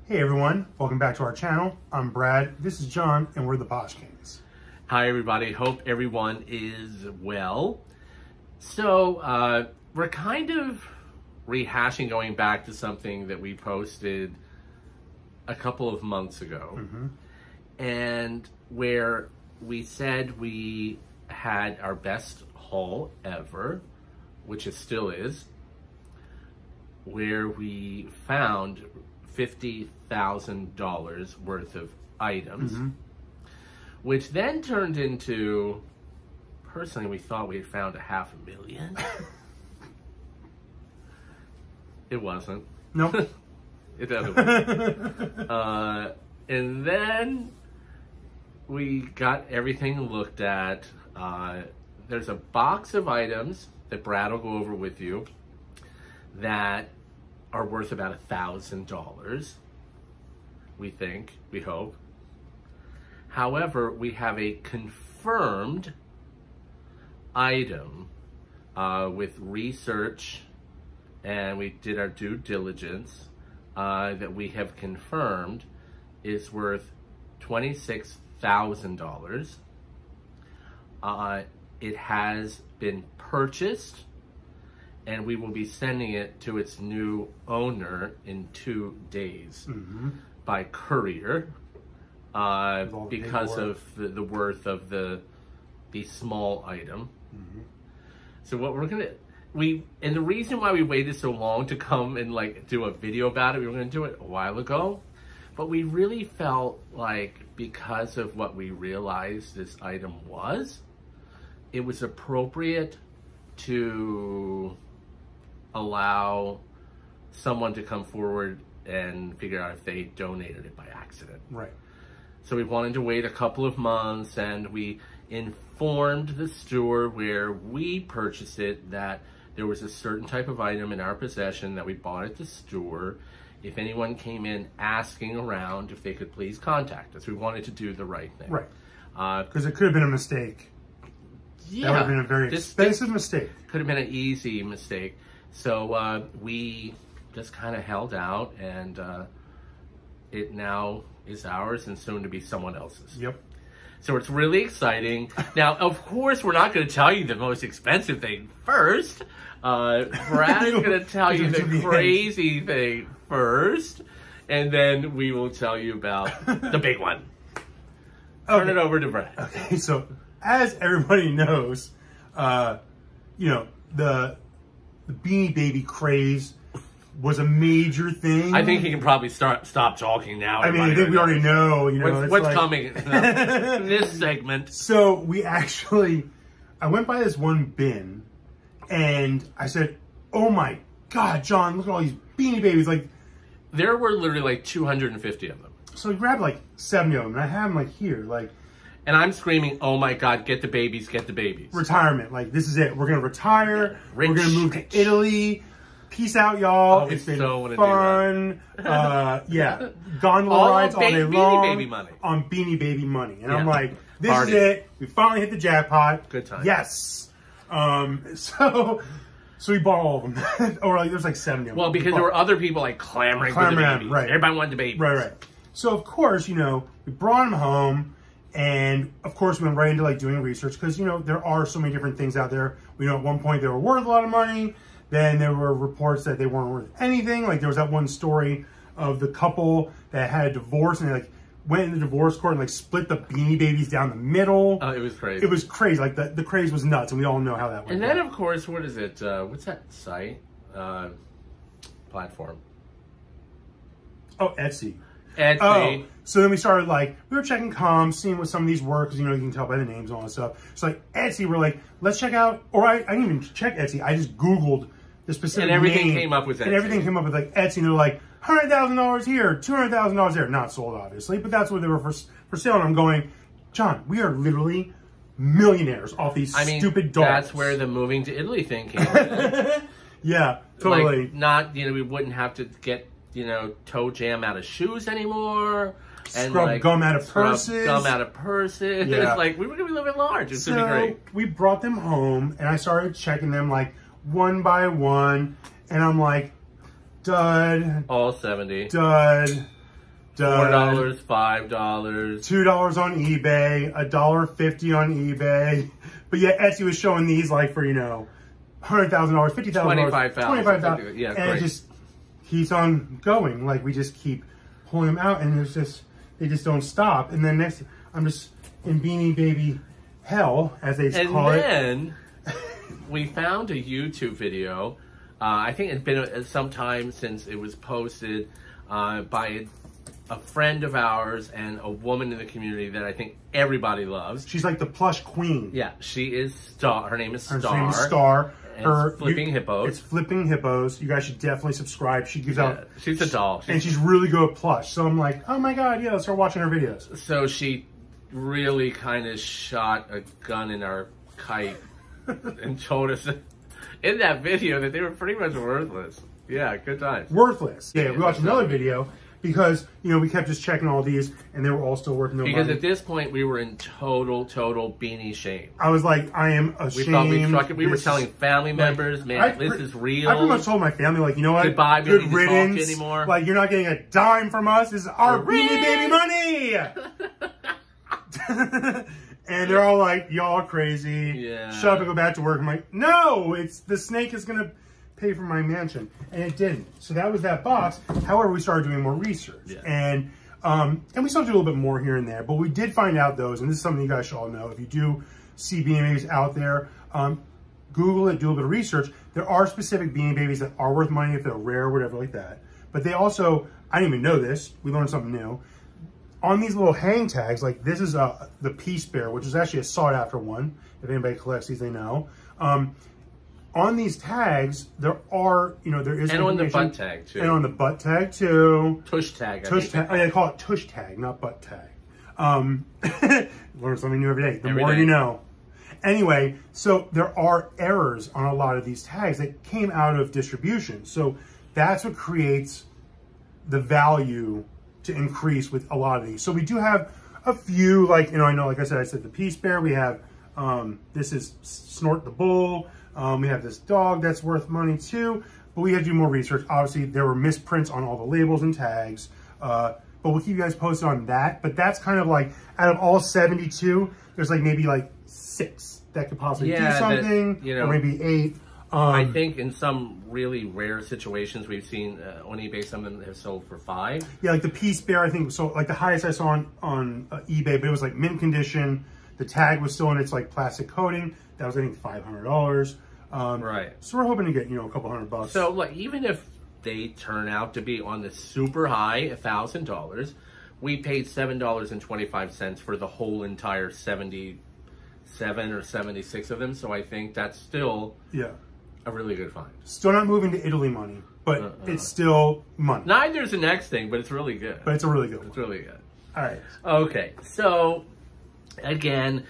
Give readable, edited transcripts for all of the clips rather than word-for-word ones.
Hey everyone, welcome back to our channel. I'm Brad, this is John, and we're the Posh Kings. Hi everybody, hope everyone is well. So we're kind of rehashing, going back to something that we posted a couple of months ago. And where we said we had our best haul ever, which it still is, where we found $50,000 worth of items, which then turned into, personally, we thought we had found $500,000. It wasn't. Nope. It doesn't. And then we got everything looked at. There's a box of items that Brad will go over with you that are worth about $1,000, we think, we hope. However, we have a confirmed item with research, and we did our due diligence, that we have confirmed is worth $26,000. It has been purchased, and we will be sending it to its new owner in 2 days by courier, because of the worth of the small item. So what we're gonna, and the reason why we waited so long to come and like do a video about it, we were gonna do it a while ago, but we really felt like because of what we realized this item was, it was appropriate to allow someone to come forward and figure out if they donated it by accident. Right. So we wanted to wait a couple of months, and we informed the store where we purchased it that there was a certain type of item in our possession that we bought at the store. If anyone came in asking around, if they could please contact us. We wanted to do the right thing. Right. Because it could have been a mistake. Yeah. That would have been a very expensive mistake. Could have been an easy mistake. So we just kind of held out, and it now is ours and soon to be someone else's. Yep. So it's really exciting. Now, of course, we're not going to tell you the most expensive thing first. Brad is going to tell you the crazy thing first, and then we will tell you about the big one. Turn it over to Brad. Okay, so as everybody knows, you know, the Beanie Baby craze was a major thing. I think he can probably stop talking now. I mean, I think we already know. You know, what's coming in this segment. So we actually, I went by this one bin, and I said, "Oh my God, John, look at all these Beanie Babies!" Like, there were literally like 250 of them. So we grabbed like 70 of them, and I have them like here, like. And I'm screaming, "Oh my God, get the babies, get the babies." Retirement. Like, this is it. We're going to retire. Rich, we're going to move to Italy. Peace out, y'all. Oh, it's been so fun. Yeah. Gondola rides all day long. Beanie Baby money. On Beanie Baby money. And I'm like, this Party. is it. We finally hit the jackpot. Good time. Yes. So we bought all of them. Or like, there's like 70 of them. Well, because there were other people like clamoring for the babies. Right. Everybody wanted the babies. Right. So, of course, you know, we brought them home. And of course, we went right into like doing research because, you know, there are so many different things out there. We know at one point they were worth a lot of money. Then there were reports that they weren't worth anything. Like there was that one story of the couple that had a divorce, and they like went into the divorce court and like split the Beanie Babies down the middle. It was crazy. It was crazy. Like the craze was nuts, and we all know how that went. And then, of course, what is it? What's that site? Platform. Oh, Etsy. Etsy. Oh, so then we started like, we were checking comms, seeing what some of these were, because, you know, you can tell by the names and all that stuff. So like Etsy, we're like, let's check out, or I didn't even check Etsy. I just Googled the specific and everything name, came up with Etsy. And everything came up with like Etsy, and they're like, $100,000 here, $200,000 there. Not sold, obviously, but that's what they were for sale. And I'm going, John, we are literally millionaires off these stupid dolls. That's where the moving to Italy thing came in. Yeah, totally. Like, not, you know, we wouldn't have to get, you know, toe jam out of shoes anymore. And scrub like, gum out of purses. Gum out of purses. Yeah. It's like, we were going to be living large. It's going to be great. We brought them home, and I started checking them like one by one, and I'm like, dud. All 70. Dud. $4, $5, $2 on eBay, $1.50 on eBay. But yet Etsy was showing these like for, you know, $100,000, $50,000, $25,000. Yeah, and it just keeps on going. Like we just keep pulling them out, and they just don't stop. And then next, I'm just in Beanie Baby hell, as they call it. And then we found a YouTube video. I think it's been some time since it was posted by a friend of ours and a woman in the community that I think everybody loves. She's like the plush queen. Yeah, she is Star. Her name is Star. Her name is Star. It's Flipping Hippos. It's Flipping Hippos. You guys should definitely subscribe. She gives out... She's a doll. And she's really good at plush. So I'm like, oh my God, yeah, let's start watching her videos. So she really kind of shot a gun in our kite and told us in that video that they were pretty much worthless. Yeah, good times. Worthless. Yeah, we watched another video because, you know, we kept just checking all these and they were all still worth no money. Because at this point, we were in total beanie shame. I was like, I am ashamed. We thought we struck it. We were telling family members, man, this is real. I pretty much told my family, like, you know what? Goodbye, good we don't riddance. need to talk anymore. Like, you're not getting a dime from us. This is our Beanie Baby money. And they're all like, y'all are crazy. Yeah. Shut up and go back to work. I'm like, no, it's the snake is going to pay for my mansion. And it didn't. So that was that box. However, we started doing more research. Yeah. And we still do a little bit more here and there. But we did find out those, and this is something you guys should all know. If you do see Beanie Babies out there, Google it, do a little bit of research. There are specific Beanie Babies that are worth money if they're rare or whatever like that. But they also, I didn't even know this. We learned something new. On these little hang tags, like this is the Peace Bear, which is actually a sought after one. If anybody collects these, they know. On these tags, there are, you know, there is and on the butt tag too. And on the butt tag too. Tush tag. Tush tag. Oh, yeah, they call it tush tag, not butt tag. Learn something new every day. The more you know. Anyway, so there are errors on a lot of these tags that came out of distribution. So that's what creates the value to increase with a lot of these. So we do have a few, like, you know, like I said the Peace Bear. We have, this is Snort the Bull. We have this dog that's worth money too, but we had to do more research. Obviously, there were misprints on all the labels and tags, but we'll keep you guys posted on that. But that's kind of like, out of all 72, there's like maybe like 6 that could possibly do something, you know, or maybe 8. I think in some really rare situations we've seen on eBay, some of them have sold for 5. Yeah, like the Peace Bear, I think, so like the highest I saw on eBay, but it was like mint condition. The tag was still in its like plastic coating. That was, I think, $500. Right. So we're hoping to get, you know, a couple $100. So like, even if they turn out to be on the super high $1,000, we paid $7.25 for the whole entire 77 or 76 of them. So I think that's still a really good find. Still not moving to Italy money, but it's still money. Neither's the next thing, but it's really good. But it's a really good one. It's really good. All right. Okay, so again,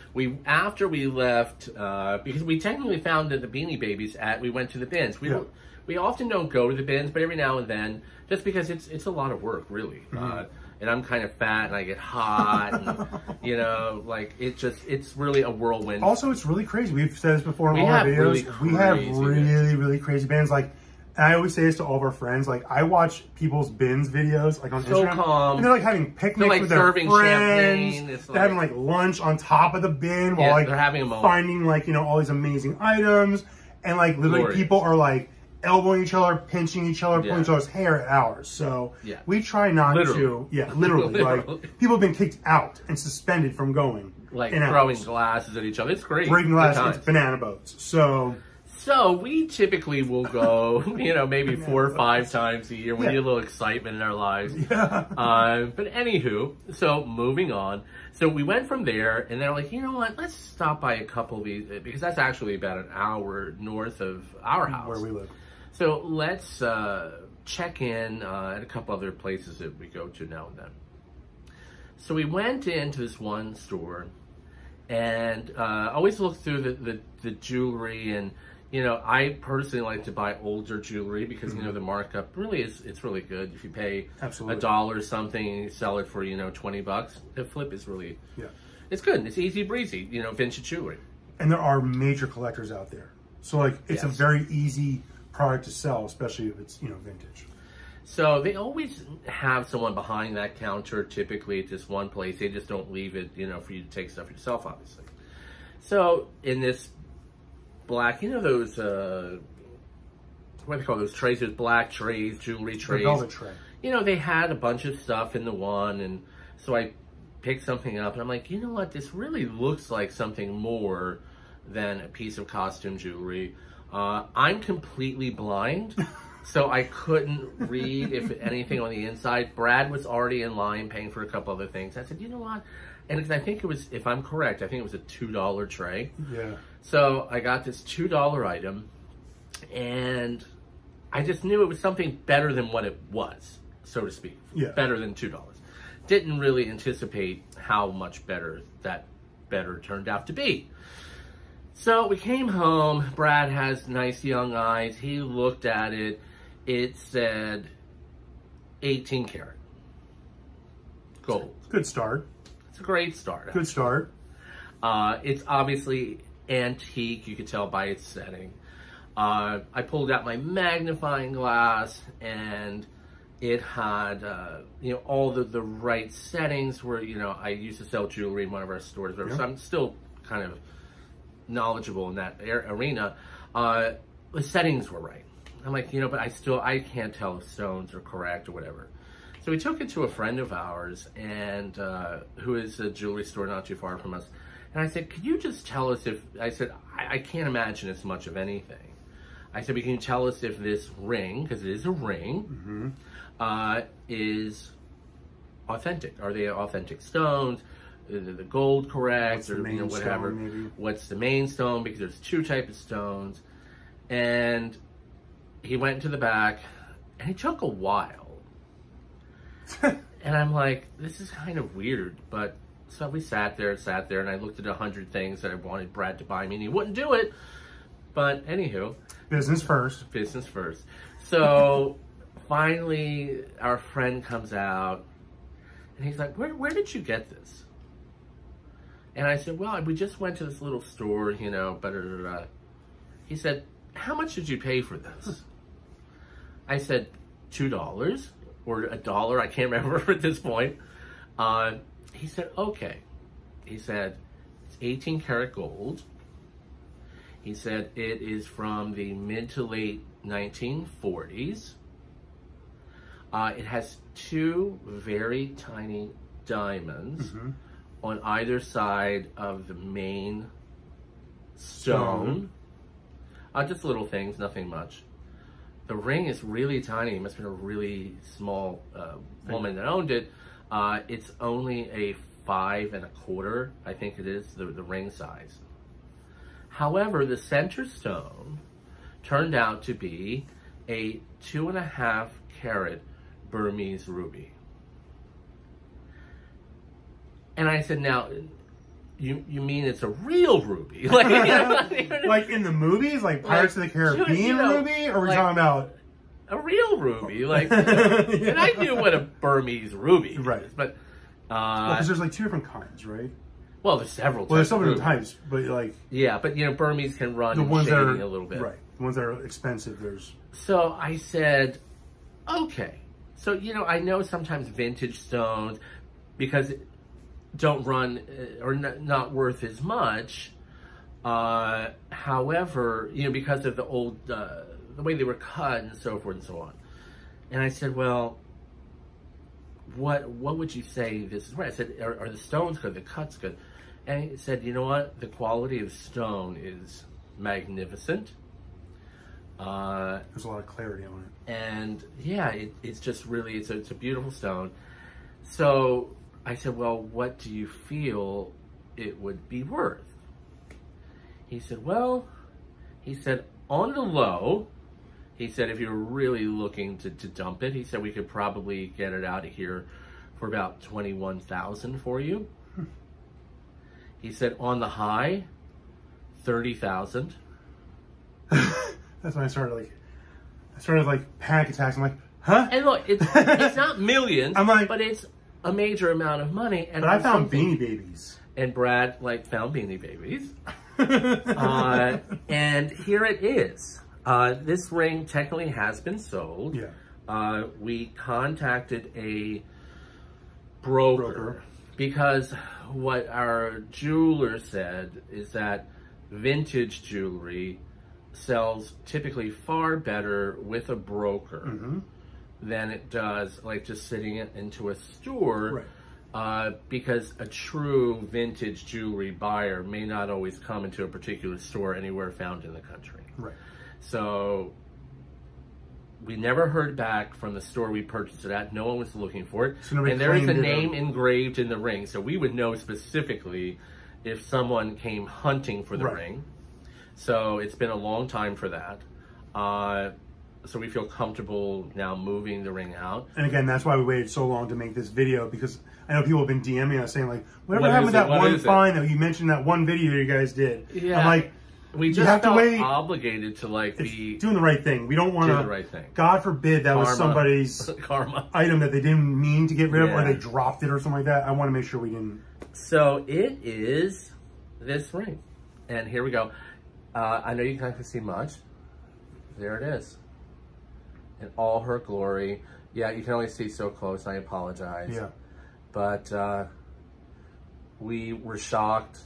after we left, because we technically found that the Beanie Babies we went to the bins. We often don't go to the bins, but every now and then, just because it's a lot of work, really. And I'm kind of fat and I get hot and, you know, like it's really a whirlwind. Also, it's really crazy. We've said this before in all our videos. We have really crazy bins. Like, and I always say this to all of our friends. Like, I watch people's bins videos, like on Instagram. Calm. And they're like having picnics with their friends. They're having like lunch on top of the bin while like they're having a moment. Finding like, you know, all these amazing items. And like literally people are like elbowing each other, pinching each other, pulling each other's hair at ours. So we try not to. Yeah, literally. Like, people have been kicked out and suspended from going. Like throwing glasses at each other. It's great. Breaking glasses, it's banana boats. So we typically will go, you know, maybe 4 or 5 times a year. We need a little excitement in our lives. But anywho, so moving on. So we went from there, and they're like, you know what? Let's stop by a couple of these, because that's actually about an hour north of our house. Where we live. So let's check in at a couple other places that we go to now and then. So we went into this one store, and always look through the jewelry, and you know, I personally like to buy older jewelry because you know the markup really it's really good. If you pay $1 or something and you sell it for, you know, $20, the flip is really it's good. It's easy breezy, you know, vintage jewelry. And there are major collectors out there, so like it's a very easy product to sell, especially if it's, you know, vintage. So they always have someone behind that counter, typically at this one place. They just don't leave it, you know, for you to take stuff yourself, obviously. So in this black, you know those, what do they call those trays? Those black trays, jewelry trays. The velvet tray. You know, they had a bunch of stuff in the one, and so I picked something up, and I'm like, you know what? This really looks like something more than a piece of costume jewelry. I'm completely blind, so I couldn't read if anything on the inside. Brad was already in line paying for a couple other things. I said, you know what? And I think it was, if I'm correct, I think it was a $2 tray. Yeah. So I got this $2 item, and I just knew it was something better than what it was, so to speak. Yeah. Better than $2. Didn't really anticipate how much better that better turned out to be. So we came home. Brad has nice young eyes. He looked at it. It said 18 karat gold. Good start. It's a great start. Good start. It's obviously antique. You could tell by its setting. I pulled out my magnifying glass, and it had, you know, all the right settings where, you know, I used to sell jewelry in one of our stores. So I'm still kind of knowledgeable in that arena. The settings were right. I'm like, you know, but I can't tell if stones are correct or whatever. So we took it to a friend of ours, and who is a jewelry store not too far from us. And I said, could you just tell us if, I said, I can't imagine it's much of anything. I said, can you tell us if this ring, because it is a ring, is authentic? Are they authentic stones? The gold correct, or you know, whatever? Stone, what's the main stone? Because there's two types of stones. And he went into the back, and it took a while. And I'm like, this is kind of weird, but so we sat there, and I looked at 100 things that I wanted Brad to buy me, and he wouldn't do it. But anywho, business first. Business first. So finally, our friend comes out, and he's like, "Where did you get this?" And I said, "Well, we just went to this little store, you know." He said, "How much did you pay for this?" I said, $2 or $1. I can't remember at this point. He said, "Okay." He said, "It's 18 karat gold." He said, "It is from the mid to late 1940s. It has two very tiny diamonds on either side of the main stone. Just little things, nothing much. The ring is really tiny. It must have been a really small woman that owned it. It's only a 5 1/4, I think it is, the ring size. However, the center stone turned out to be a 2.5 karat Burmese ruby." And I said, "Now, you mean it's a real ruby?" Like, you know, like in the movies, like Pirates of the Caribbean, you know, ruby, or are we talking about a real ruby? Like, you know, and I knew what a Burmese ruby is, but because there's like two different kinds, right? Well, there's several. Well, there's several different types, but like but you know, Burmese can run the ones that are a little bit, right? The ones that are expensive, there's. So I said, okay. So you know, I know sometimes vintage stones, because don't run or not worth as much. However, you know, because of the old, the way they were cut and so forth and so on. And I said, well, what would you say this is worth? I said, are the stones good? The cut's good? And he said, you know what? The quality of stone is magnificent. There's a lot of clarity on it. And yeah, it's just really, it's a beautiful stone. So I said, well, what do you feel it would be worth? He said, well, he said, on the low, he said, if you're really looking to dump it, he said, we could probably get it out of here for about $21,000 for you. He said, on the high, $30,000. That's when I started like panic attacks. I'm like, huh? And look, it's not millions, I'm like, but it's a major amount of money. And but I found Beanie Babies. And Brad found Beanie Babies. And here it is. This ring technically has been sold. Yeah. we contacted a broker because what our jeweler said is that vintage jewelry sells typically far better with a broker than it does like just sitting it into a store, because a true vintage jewelry buyer may not always come into a particular store anywhere found in the country. So we never heard back from the store we purchased it at. No one was looking for it. So and there is a name engraved in the ring, so we would know specifically if someone came hunting for the ring. So it's been a long time for that. So we feel comfortable now moving the ring out. And again, that's why we waited so long to make this video, because I know people have been DMing us saying like, whatever happened to that one find that you mentioned, that one video you guys did? Yeah. I'm like, we just have felt obligated to like be doing the right thing. We don't want to do the right thing. God forbid that was somebody's item that they didn't mean to get rid of, or they dropped it or something like that. I want to make sure we didn't. So it is this ring, and here we go. I know you can't see much. There it is, in all her glory. Yeah, you can only see so close. I apologize. Yeah, but we were shocked.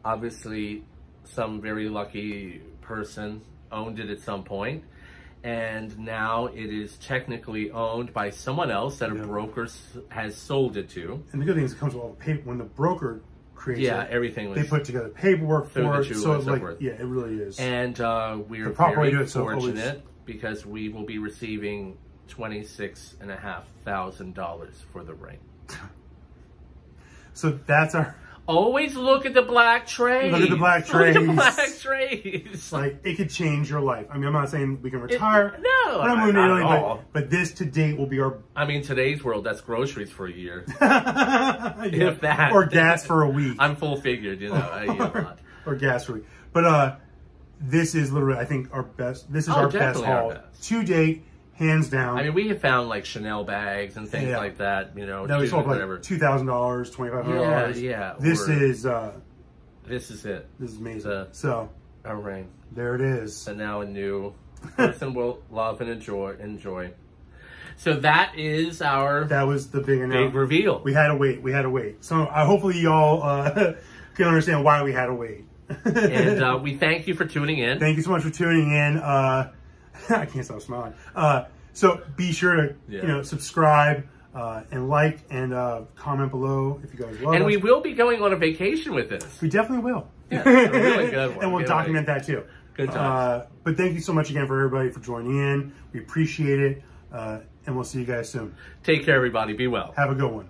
Obviously, some very lucky person owned it at some point, and now it is technically owned by someone else that a broker has sold it to. And the good thing is it comes with all the paper. When the broker creates it, everything was, they put together paperwork for it, so it's like, yeah, it really is. And we are very fortunate because we will be receiving $26,500 for the ring. So that's our... Always look at the black trays. Look at the black trays. Look at the black trays. Like, it could change your life. I mean, I'm not saying we can retire. But this to date will be our... I mean, today's world, that's groceries for a year. If that. Or gas for a week. I'm full figured, you know. I eat a lot. Or gas for a week. But this is literally, I think, our best. This is our best haul to date. Hands down. I mean, we have found like Chanel bags and things like that, you know. That we sold for like $2,000, $2,500. Yeah. This is it. This is amazing. So, our ring. There it is. And now a new person will love and enjoy. So that is our... That was the big reveal. We had to wait. We had to wait. So hopefully y'all can understand why we had to wait. And we thank you for tuning in. Thank you so much for tuning in. I can't stop smiling. So be sure to subscribe and like and comment below if you guys love us. And we will be going on a vacation with this. We definitely will. Yeah, a really good one. And we'll document that too. Good times. But thank you so much again for everybody for joining in. We appreciate it. And we'll see you guys soon. Take care, everybody. Be well. Have a good one.